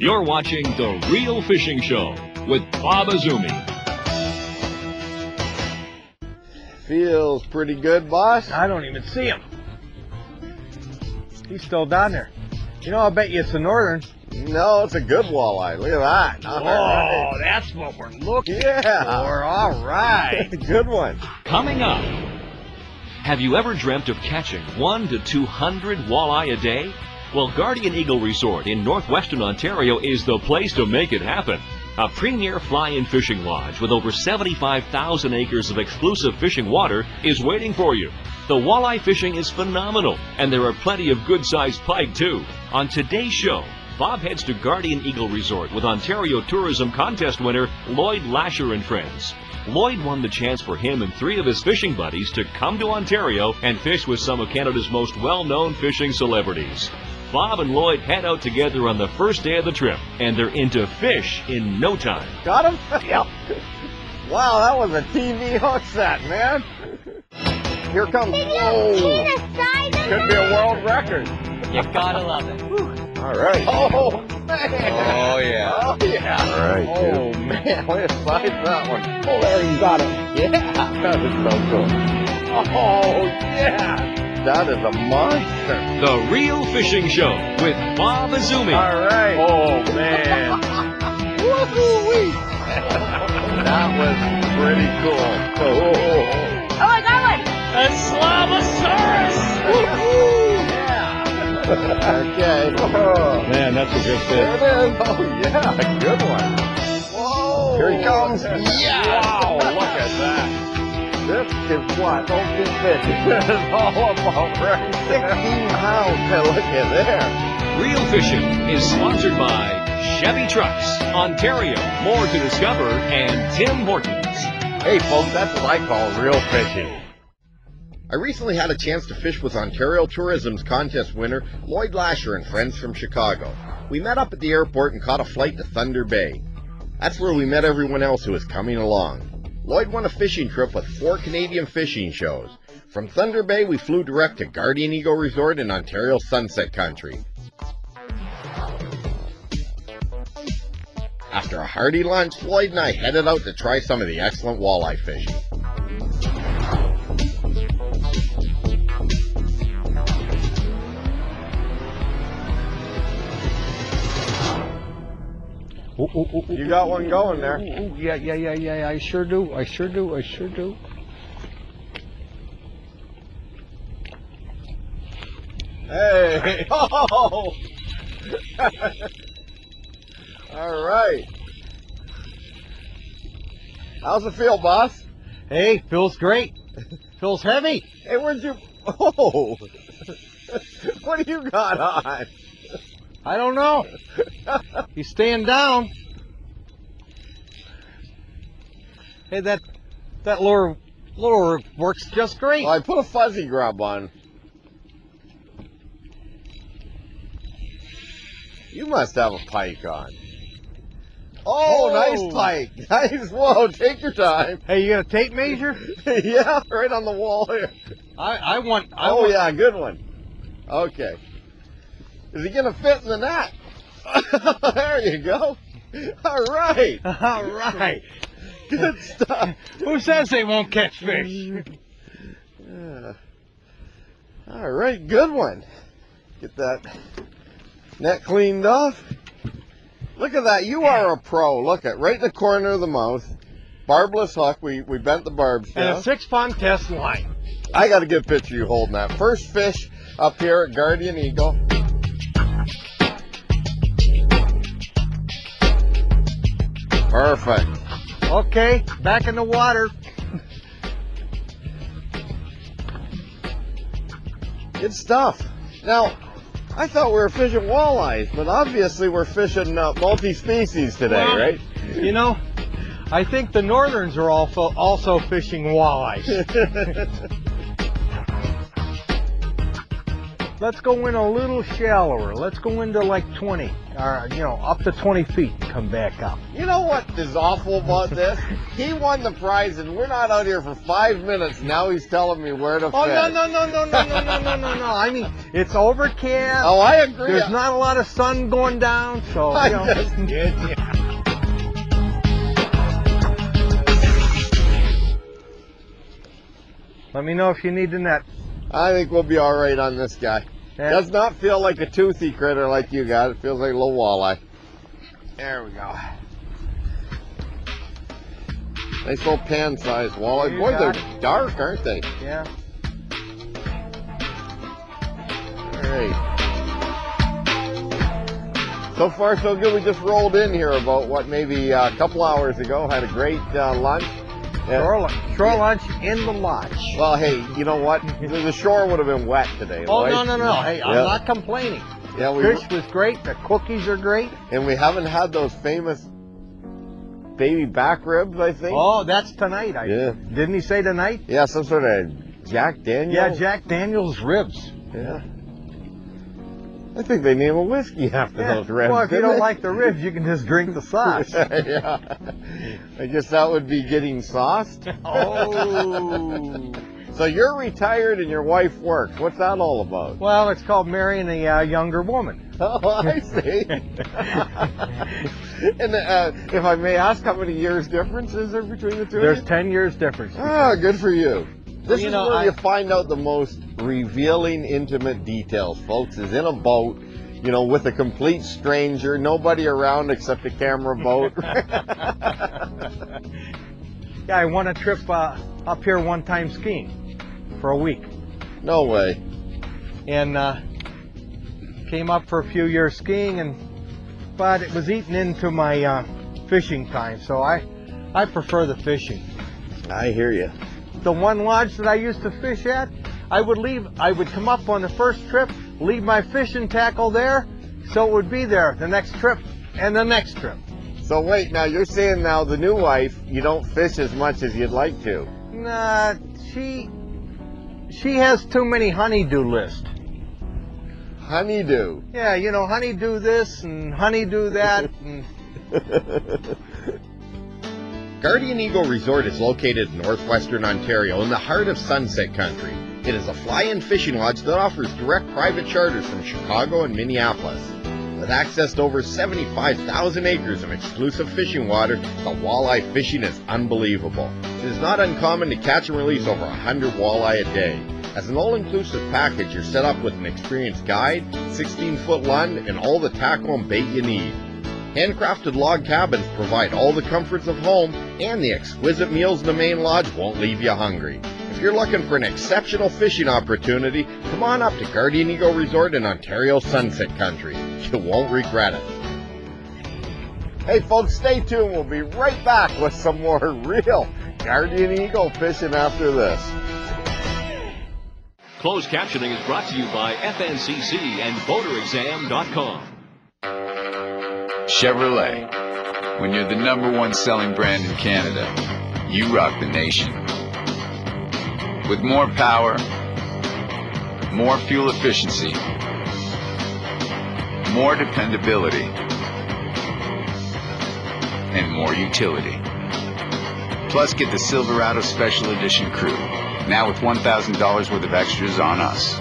You're watching The Real Fishing Show with Bob Azumi. Feels pretty good, boss. I don't even see him. He's still down there. You know, I bet you it's the northern. No, it's a good walleye. Look at that. Oh, right. that's what we're looking Yeah. for. All right. Good one. Coming up, have you ever dreamt of catching 100 to 200 walleye a day? Well, Guardian Eagle Resort in northwestern Ontario is the place to make it happen. A premier fly-in fishing lodge with over 75,000 acres of exclusive fishing water is waiting for you. The walleye fishing is phenomenal, and there are plenty of good-sized pike, too. On today's show, Bob heads to Guardian Eagle Resort with Ontario Tourism Contest winner Lloyd Lasher and friends. Lloyd won the chance for him and 3 of his fishing buddies to come to Ontario and fish with some of Canada's most well-known fishing celebrities. Bob and Lloyd head out together on the first day of the trip, and they're into fish in no time. Got him? Yep. Wow, that was a TV hook set, man. Here comes. Whoa. Could be a world record. You gotta love it. All right. Oh, man. Oh, yeah. Oh, yeah. All right. Oh, man. Way to size that one. Oh, there you got it. Yeah. That is so cool. Oh, yeah. That is a monster. The Real Fishing Show with Bob Azumi. All right. Oh, man. Woo-hoo-wee. That was pretty cool. Oh, I got one! A Slavosaurus! yeah. Okay. Oh. Man, that's a good There fish. it is. Oh, yeah. Good one. Whoa. Here he comes. Yeah. Wow, look at that. This is what open fish is all about, right? 16 pounds. Look at there. Real Fishing is sponsored by Chevy Trucks, Ontario, More to Discover, and Tim Hortons. Hey, folks, that's what I call real fishing. I recently had a chance to fish with Ontario Tourism's contest winner, Lloyd Lasher and friends from Chicago. We met up at the airport and caught a flight to Thunder Bay. That's where we met everyone else who was coming along. Lloyd won a fishing trip with 4 Canadian fishing shows. From Thunder Bay, we flew direct to Guardian Eagle Resort in Ontario's Sunset Country. After a hearty lunch, Lloyd and I headed out to try some of the excellent walleye fishing. You got one going there. Yeah. I sure do. Hey! Oh! All right. How's it feel, boss? Hey, feels great. Feels heavy. Hey, where'd you... Oh! What do you got on? I don't know. He's staying down. Hey, that lure works just great. Well, I put a fuzzy grub on. You must have a pike on. Oh, nice pike. Nice. Whoa, take your time. Hey, you got a tape measure? Yeah, right on the wall here. I want. Yeah, good one. Okay. Is he going to fit in the net? There you go. All right. All right. Good stuff. Who says they won't catch fish? Yeah. All right, good one. Get that net cleaned off. Look at that. You are a pro. Look at right in the corner of the mouth. Barbless hook. We bent the barbs down. And a 6-pound test line. I got a good picture of you holding that. First fish up here at Guardian Eagle. Perfect. Okay, back in the water. Good stuff. Now, I thought we were fishing walleyes, but obviously we're fishing multi-species today, Well, right? You know, I think the northerns are also fishing walleyes. let's go in a little shallower. Let's go into like 20, or up to 20 feet and come back up. You know what is awful about this? He won the prize, and we're not out here for 5 minutes. Now he's telling me where to fish. Oh, no. I mean, it's overcast. Oh, I agree. There's not a lot of sun going down, so, I just kid you. Let me know if you need the net. I think we'll be all right on this guy. Yeah. Does not feel like a toothy critter like you got. It feels like a little walleye. There we go. Nice little pan-sized walleye. You Boy, got they're dark, aren't they? Yeah. All right. So far, so good. We just rolled in here about, maybe a couple hours ago. Had a great lunch. Shore lunch in the lodge. Well, hey, you know what? The shore would have been wet today, Lloyd. Oh, no. Hey, I'm not complaining. Yeah, Fish was great. The cookies are great. And we haven't had those famous baby back ribs, I think. Oh, that's tonight. Yeah. Didn't he say tonight? Yeah, some sort of Jack Daniels. Yeah, Jack Daniels ribs. Yeah. I think they name a whiskey after those ribs. Well, if you didn't don't they? like the ribs, you can just drink the sauce. Yeah. I guess that would be getting sauced. Oh. So you're retired and your wife works. What's that all about? Well, it's called marrying a younger woman. Oh, I see. And if I may ask, how many years difference is there between the two? There's 10 years difference. Ah, good for you. This is where I- you find out the most revealing, intimate details, folks, is in a boat, with a complete stranger, nobody around except a camera boat. Yeah, I won a trip up here one time skiing for a week. No way. And came up for a few years skiing, but it was eating into my fishing time, so I prefer the fishing. I hear you. The one lodge that I used to fish at, I would come up on the first trip, leave my fishing tackle there, so it would be there the next trip and the next trip. So wait, now you're saying now the new wife, you don't fish as much as you'd like to. Nah, she has too many honeydew lists. Honeydew. Yeah, honeydew this and honeydew that. And Guardian Eagle Resort is located in northwestern Ontario in the heart of Sunset Country. It is a fly-in fishing lodge that offers direct private charters from Chicago and Minneapolis. With access to over 75,000 acres of exclusive fishing water, the walleye fishing is unbelievable. It is not uncommon to catch and release over 100 walleye a day. As an all-inclusive package, you're set up with an experienced guide, 16-foot lund, and all the tackle and bait you need. Handcrafted log cabins provide all the comforts of home, and the exquisite meals in the main lodge won't leave you hungry. If you're looking for an exceptional fishing opportunity, come on up to Guardian Eagle Resort in Ontario's Sunset Country. You won't regret it. Hey folks, stay tuned. We'll be right back with some more real Guardian Eagle fishing after this. Closed captioning is brought to you by FNCC and BoaterExam.com. Chevrolet. When you're the #1 selling brand in Canada, you rock the nation. With more power, more fuel efficiency, more dependability, and more utility. Plus, get the Silverado Special Edition Crew, now with $1,000 worth of extras on us.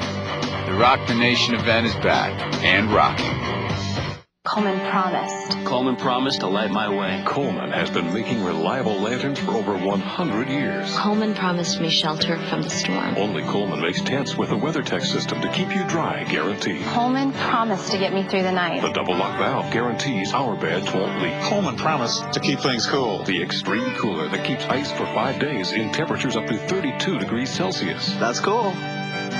The Rock the Nation event is back and rocking. Coleman promised. Coleman promised to light my way. Coleman has been making reliable lanterns for over 100 years. Coleman promised me shelter from the storm. Only Coleman makes tents with a WeatherTech system to keep you dry, guaranteed. Coleman promised to get me through the night. The double lock valve guarantees our beds won't leak. Coleman promised to keep things cool. The extreme cooler that keeps ice for 5 days in temperatures up to 32 degrees Celsius. That's cool.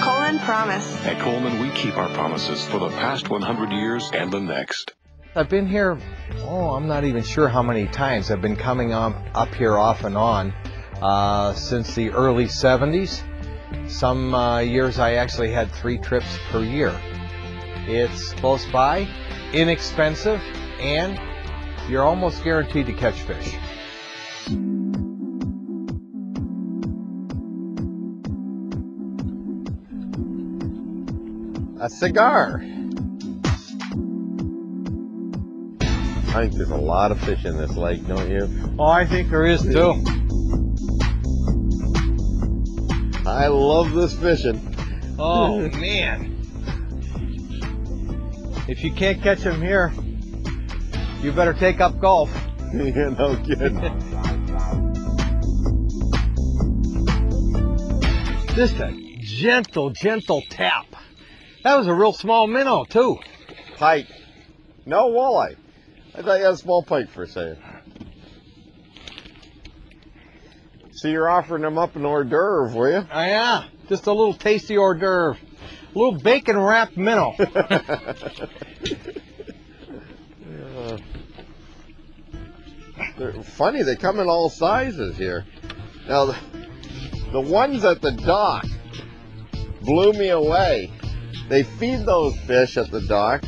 Coleman promised. At Coleman, we keep our promises for the past 100 years and the next. I've been here, I'm not even sure how many times. I've been coming up here off and on since the early 70s. Some years I actually had 3 trips per year. It's close by, inexpensive, and you're almost guaranteed to catch fish. a cigar. I think there's a lot of fish in this lake, don't you? Oh, I think there is too. I love this fishing. Oh, man. If you can't catch them here, you better take up golf. Yeah, no kidding. Just a gentle, gentle tap. That was a real small minnow, too. Pike. No walleye. I thought you had a small pike for a second. So you're offering them up an hors d'oeuvre, were you? Oh, yeah. Just a little tasty hors d'oeuvre. A little bacon-wrapped minnow. They're funny, they come in all sizes here. Now, the ones at the dock blew me away. They feed those fish at the dock.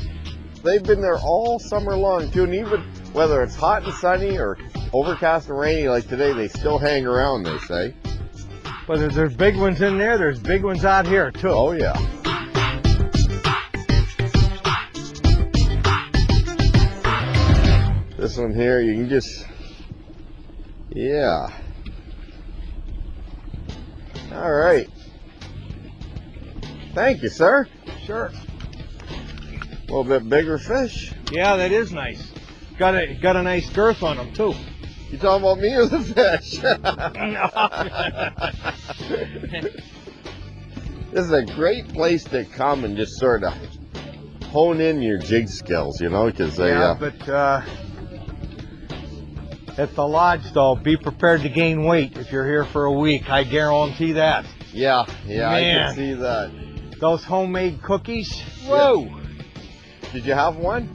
They've been there all summer long, too, and even whether it's hot and sunny or overcast and rainy like today, they still hang around, they say. But if there's big ones in there, there's big ones out here, too. Oh, yeah. This one here, you can just, yeah. All right. Thank you, sir. Sure. A little bit bigger fish. Yeah, that is nice. Got a nice girth on them, too. You talking about me or the fish? This is a great place to come and just sort of hone in your jig skills, you know, because they... Yeah, but at the lodge, though, be prepared to gain weight if you're here for a week. I guarantee that. Yeah, Man. I can see that. Those homemade cookies, whoa. Yeah. Did you have one?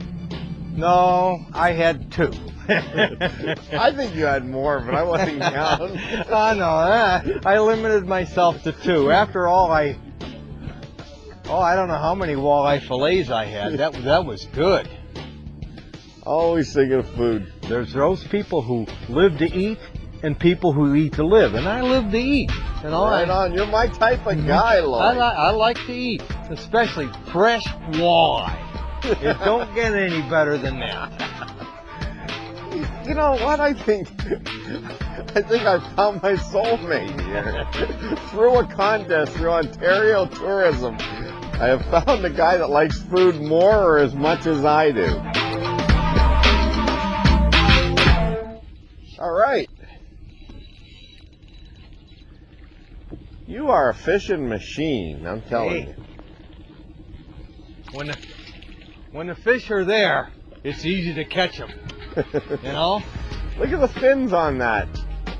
No, I had two. I think you had more, but I wasn't counting. Oh, no, I limited myself to two. After all, I don't know how many walleye fillets I had. That was good. Always thinking of food. There's those people who live to eat and people who eat to live, and I live to eat. You know, Right on. You're my type of guy, Lloyd. I like to eat, especially fresh walleye. It don't get any better than that. You know what? I think I found my soulmate here. Through a contest, through Ontario Tourism, I have found a guy that likes food more or as much as I do. All right. You are a fishing machine, I'm telling you. When the fish are there, it's easy to catch them. You know? Look at the fins on that.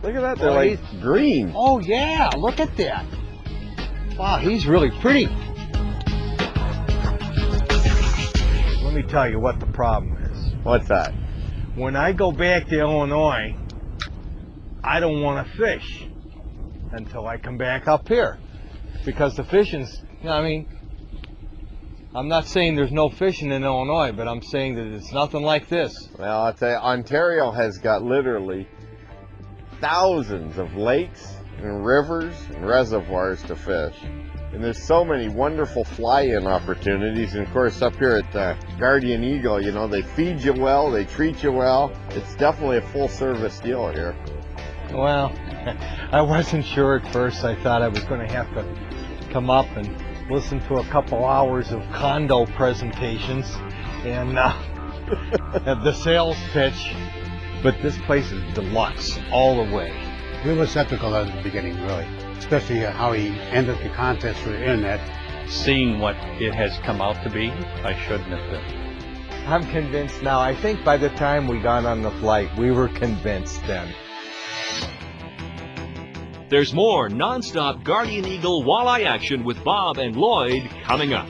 Look at that, they're like green. Oh yeah, look at that. Wow, he's really pretty. Let me tell you what the problem is. What's that? When I go back to Illinois, I don't want to fish until I come back up here. Because the fishing's, I mean, I'm not saying there's no fishing in Illinois, but I'm saying that it's nothing like this. Well, I'll tell you, Ontario has got literally thousands of lakes and rivers and reservoirs to fish. And there's so many wonderful fly-in opportunities. And of course, up here at Guardian Eagle, you know, they feed you well, they treat you well. It's definitely a full-service deal here. Well, I wasn't sure at first. I thought I was going to have to come up and listen to a couple hours of condo presentations and the sales pitch. But this place is deluxe all the way. We were skeptical at the beginning, really, especially how he ended the contest through the internet. Seeing what it has come out to be, I shouldn't have been. I'm convinced now. I think by the time we got on the flight, we were convinced then. There's more non-stop Guardian Eagle walleye action with Bob and Lloyd coming up.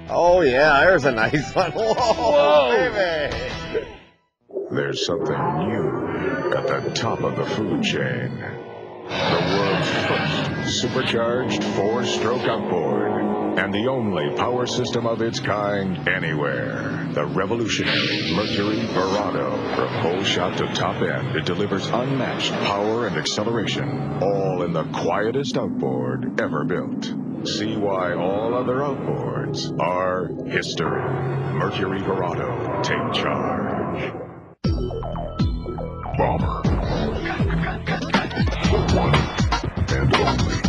Oh yeah, there's a nice one. Whoa, baby! There's something new at the top of the food chain. The world's first supercharged 4-stroke outboard. And the only power system of its kind anywhere. The revolutionary Mercury Verado. From whole shot to top end, it delivers unmatched power and acceleration. All in the quietest outboard ever built. See why all other outboards are history. Mercury Verado, take charge. Bomber. The one and only.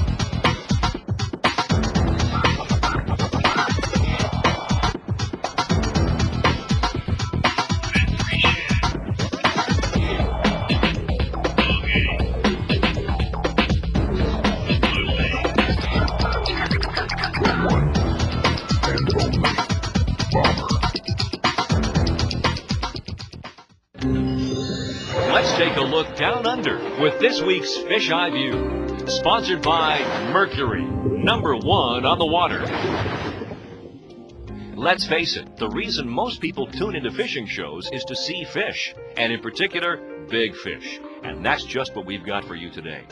Let's take a look down under with this week's Fish Eye View. Sponsored by Mercury, #1 on the water. Let's face it, the reason most people tune into fishing shows is to see fish, and in particular, big fish. And that's just what we've got for you today.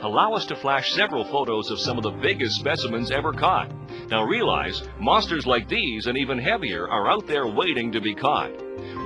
Allow us to flash several photos of some of the biggest specimens ever caught. Now realize, monsters like these and even heavier are out there waiting to be caught.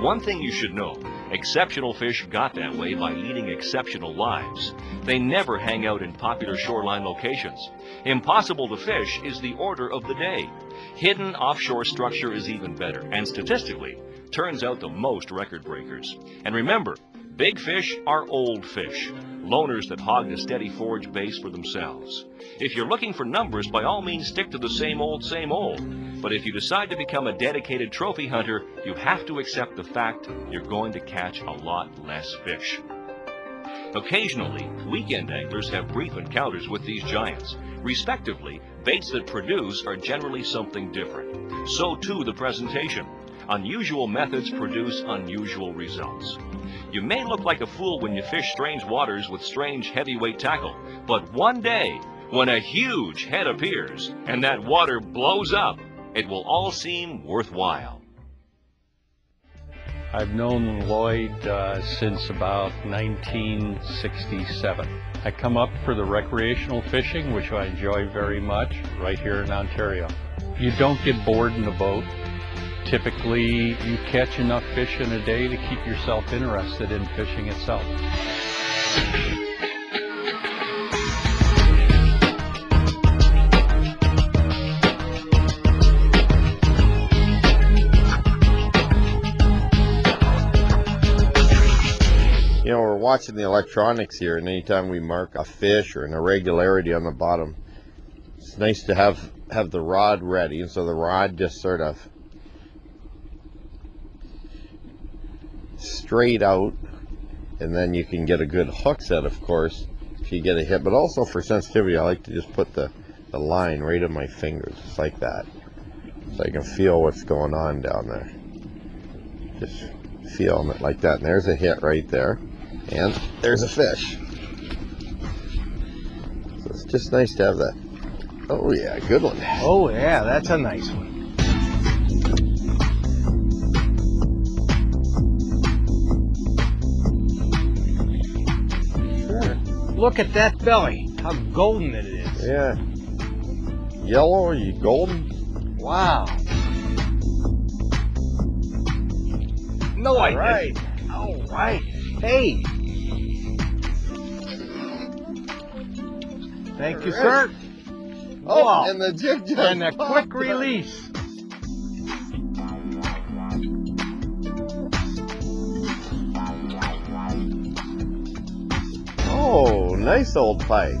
One thing you should know, exceptional fish got that way by leading exceptional lives. They never hang out in popular shoreline locations. Impossible to fish is the order of the day. Hidden offshore structure is even better, and statistically, turns out the most record breakers. And remember, big fish are old fish, loners that hogged a steady forage base for themselves. If you're looking for numbers, by all means stick to the same old, same old. But if you decide to become a dedicated trophy hunter, you have to accept the fact you're going to catch a lot less fish. Occasionally, weekend anglers have brief encounters with these giants. Respectively, baits that produce are generally something different. So too the presentation. Unusual methods produce unusual results. You may look like a fool when you fish strange waters with strange heavyweight tackle, but one day, when a huge head appears and that water blows up, it will all seem worthwhile. I've known Lloyd since about 1967. I come up for the recreational fishing, which I enjoy very much, right here in Ontario. You don't get bored in the boat. Typically, you catch enough fish in a day to keep yourself interested in fishing itself. You know, we're watching the electronics here, and anytime we mark a fish or an irregularity on the bottom, it's nice to have the rod ready, and so the rod just sort of straight out, and then you can get a good hook set, of course, if you get a hit. But also for sensitivity, I like to just put the line right on my fingers, just like that, so I can feel what's going on down there. Just feeling it like that, and there's a hit right there, and there's a fish. So it's just nice to have that. Oh yeah, good one. Oh yeah, that's a nice one. Look at that belly, how golden it is. Yeah. Yellow, you golden? Wow. No, I didn't. All right. Hey. Thank you, sir. Oh, wow. And the jig just And a quick release. Oh, nice old pike.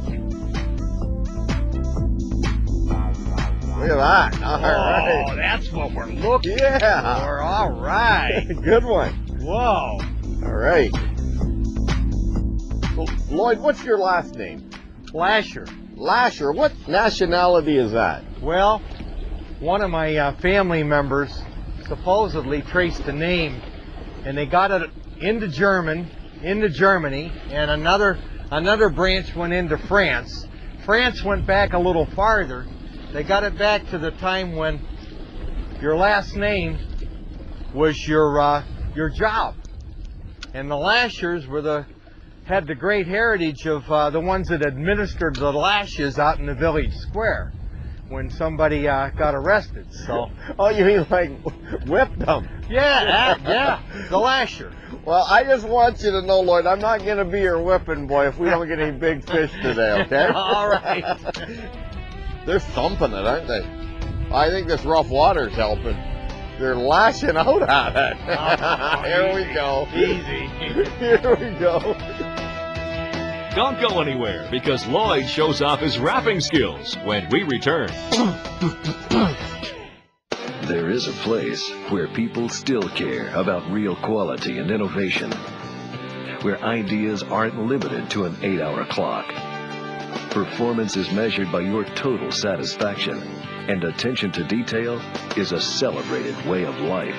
Look at that. All right. Oh, that's what we're looking Yeah. for. All right. Good one. Whoa. All right. Lloyd, what's your last name? Lasher. Lasher. What nationality is that? Well, one of my family members supposedly traced the name, and they got it into Germany, and another branch went into France. France went back a little farther. They got it back to the time when your last name was your job, and the Lashers had the great heritage of the ones that administered the lashes out in the village square when somebody got arrested. So, oh, you mean like whipped them? Yeah, yeah, the Lasher. Well, I just want you to know, Lloyd, I'm not going to be your whipping boy if we don't get any big fish today, okay? All right. They're thumping it, aren't they? I think this rough water's helping. They're lashing out at it. Here we go. Easy. Here we go. Don't go anywhere, because Lloyd shows off his rapping skills when we return. There is a place where people still care about real quality and innovation, where ideas aren't limited to an 8-hour clock. Performance is measured by your total satisfaction, and attention to detail is a celebrated way of life.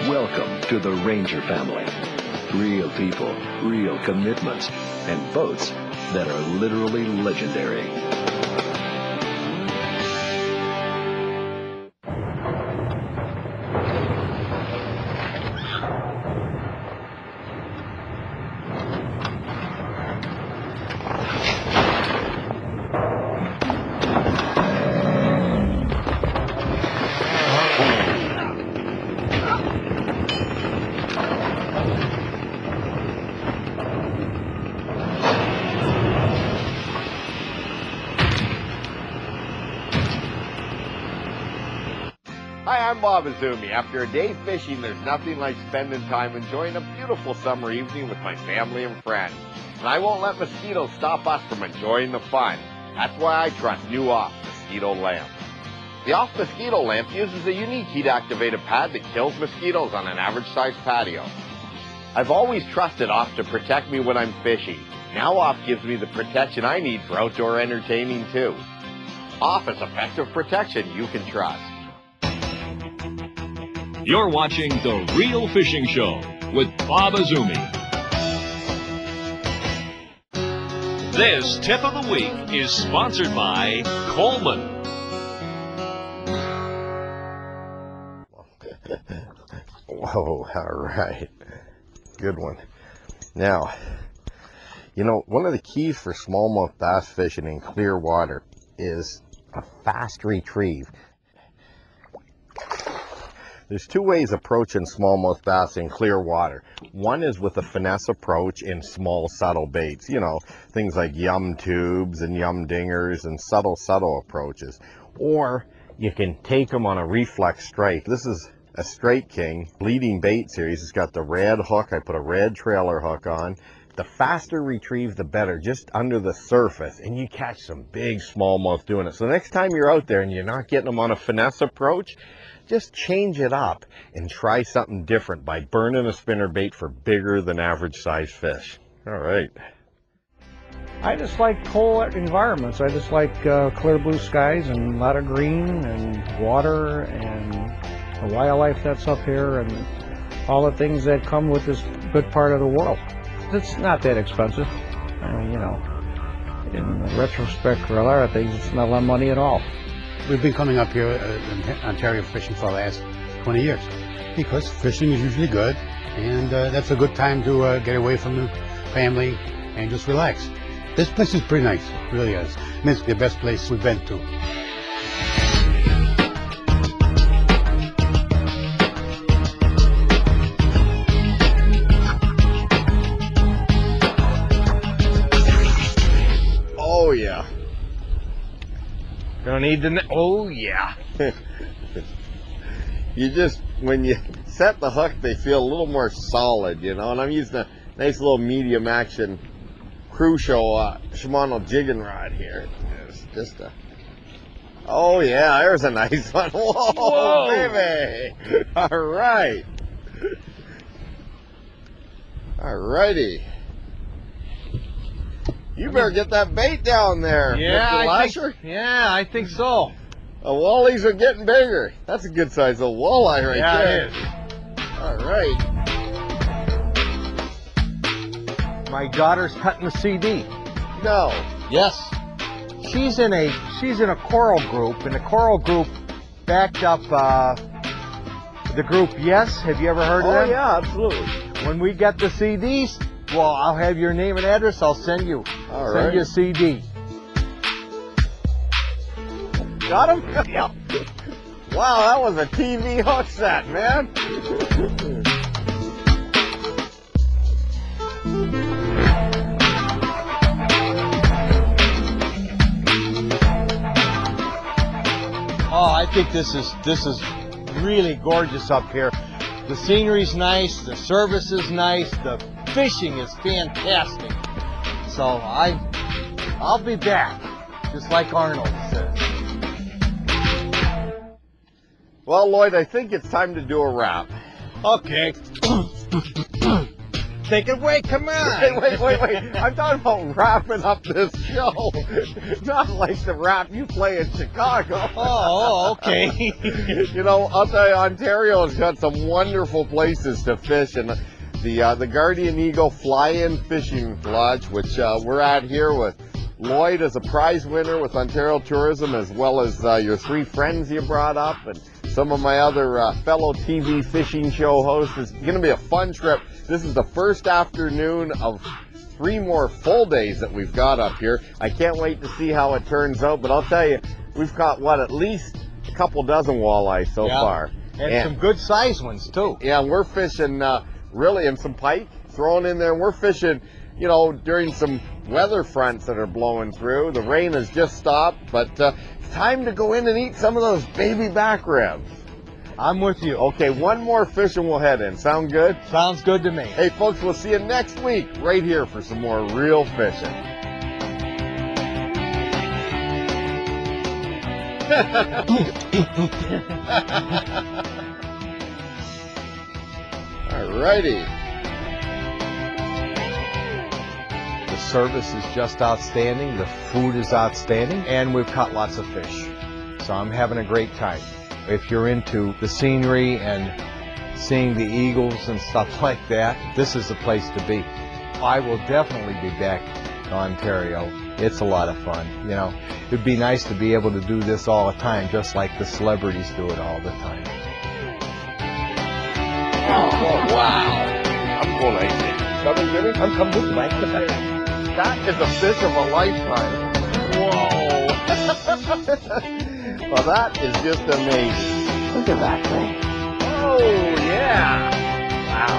Welcome to the Ranger family. Real people, real commitments, and boats that are literally legendary. Hi, I'm Bob Azumi. After a day fishing, there's nothing like spending time enjoying a beautiful summer evening with my family and friends. And I won't let mosquitoes stop us from enjoying the fun. That's why I trust new Off Mosquito Lamp. The Off Mosquito Lamp uses a unique heat-activated pad that kills mosquitoes on an average-sized patio. I've always trusted Off to protect me when I'm fishing. Now Off gives me the protection I need for outdoor entertaining too. Off is effective protection you can trust. You're watching The Real Fishing Show with Bob Azumi. This tip of the week is sponsored by Coleman. Whoa, all right. Good one. Now, you know, one of the keys for smallmouth bass fishing in clear water is a fast retrieve. There's two ways approaching smallmouth bass in clear water. One is with a finesse approach in small, subtle baits. You know, things like yum tubes and yum dingers and subtle approaches. Or you can take them on a reflex strike. This is a Strike King leading bait series. It's got the red hook. I put a red trailer hook on. The faster retrieve, the better, just under the surface. And you catch some big smallmouth doing it. So next time you're out there and you're not getting them on a finesse approach, just change it up and try something different by burning a spinnerbait for bigger than average size fish. All right. I just like cool environments. I just like clear blue skies and a lot of green and water and the wildlife that's up here and all the things that come with this good part of the world. It's not that expensive. I mean, you know, in retrospect for a lot of things, it's not a lot of money at all. We've been coming up here in Ontario fishing for the last 20 years because fishing is usually good, and that's a good time to get away from the family and just relax. This place is pretty nice, it really is. It's the best place we've been to. Oh yeah. Don't need to. Oh yeah. You just, when you set the hook, they feel a little more solid, you know. And I'm using a nice little medium action Crucial Shimano jigging rod here. It's just a. Oh yeah, there's a nice one. Whoa, whoa. Baby! All right. All righty. You better get that bait down there, Mr. Lasher. I think so. The wallies are getting bigger. That's a good size of walleye right there. It is. All right. My daughter's cutting a CD. No. Yes. She's in a choral group, and the choral group backed up the group Yes. Have you ever heard of them? Oh yeah, absolutely. When we get the CDs, well, I'll have your name and address. I'll send you. Send you a CD. Got him? Yep. Wow, that was a TV hook set, man. Oh, I think this is really gorgeous up here. The scenery's nice, the service is nice, the fishing is fantastic. So I'll be back, just like Arnold says. Well, Lloyd, I think it's time to do a wrap. Okay. Take it away, come on. Wait. I'm talking about wrapping up this show. Not like the rap you play in Chicago. Oh, okay. You know, I'll tell you, Ontario's got some wonderful places to fish, and the Guardian Eagle Fly-In Fishing Lodge, which we're at here with Lloyd as a prize winner with Ontario Tourism, as well as your three friends you brought up, and some of my other fellow TV fishing show hosts. It's going to be a fun trip. This is the first afternoon of 3 more full days that we've got up here. I can't wait to see how it turns out, but I'll tell you, we've caught, at least a couple dozen walleye so far. And some good sized ones, too. Yeah, and we're fishing, really, and some pike thrown in there. And we're fishing, you know, during some weather fronts that are blowing through. The rain has just stopped, but it's time to go in and eat some of those baby back ribs. I'm with you. Okay, one more fish and we'll head in. Sound good? Sounds good to me. Hey, folks, we'll see you next week right here for some more real fishing. Alrighty. The service is just outstanding. The food is outstanding. And we've caught lots of fish. So I'm having a great time. If you're into the scenery and seeing the eagles and stuff like that, this is the place to be. I will definitely be back to Ontario. It's a lot of fun, you know. It'd be nice to be able to do this all the time, just like the celebrities do it all the time. Oh, wow. I'm going to coming, Jimmy? I'm coming with you, Mike. That is a fish of a lifetime. Whoa. Well, that is just amazing. Look at that thing. Oh, yeah. Wow.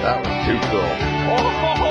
That was too cool. Oh.